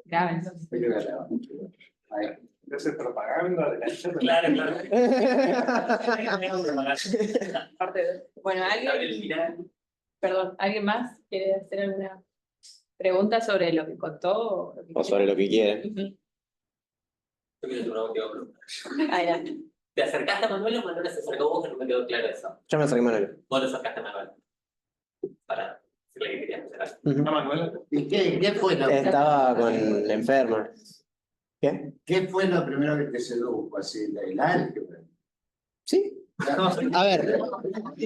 Grave, entonces. ahí. Entonces, propaganda de la bueno. Claro, claro. Bueno, El alguien, final. perdón, ¿alguien más quiere hacer alguna pregunta sobre lo que contó? O sobre lo que quieran. Ujú. Yo quiero hacer una última pregunta. Adelante. ¿Te acercaste a Manuel o Manuel se acercó a vos? Que no me quedó claro eso. Yo me acerqué a Manuel. Vos te acercaste a Manuel. Para decirle que querías hacer algo. Ujú. Manuela. ¿Y qué fue lo Estaba con la enferma. ¿Qué? ¿Qué fue lo primero que te sedujo? Así, el álgebra. Sí. A ver,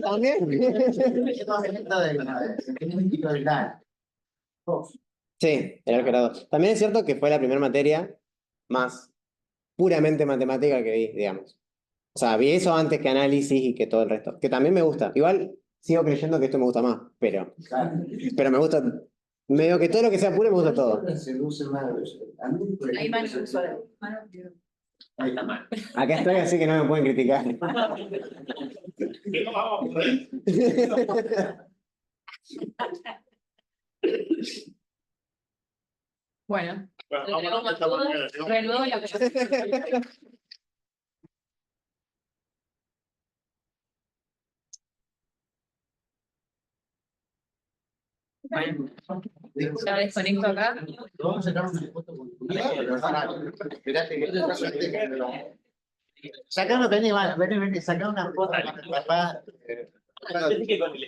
también. Sí, el álgebra 2. También es cierto que fue la primera materia más puramente matemática que vi, digamos. O sea, vi eso antes que análisis y que todo el resto. Que también me gusta. Igual sigo creyendo que esto me gusta más, pero me gusta. Medio que todo lo que sea puro me gusta todo. Seduce más. A mí, por Ahí ejemplo, Manu puso algo. Manu, Ahí está mal. Acá estoy, así que no me pueden criticar. Que no vamos a poder. Bueno, Bueno, vamos a esta manera. ¿no? renuevo la conversación. Bueno, ya desconecto acá. Vamos a sacar una foto con tu Esperate que Sacame, vení, sacá una foto con tu papá. Así que con el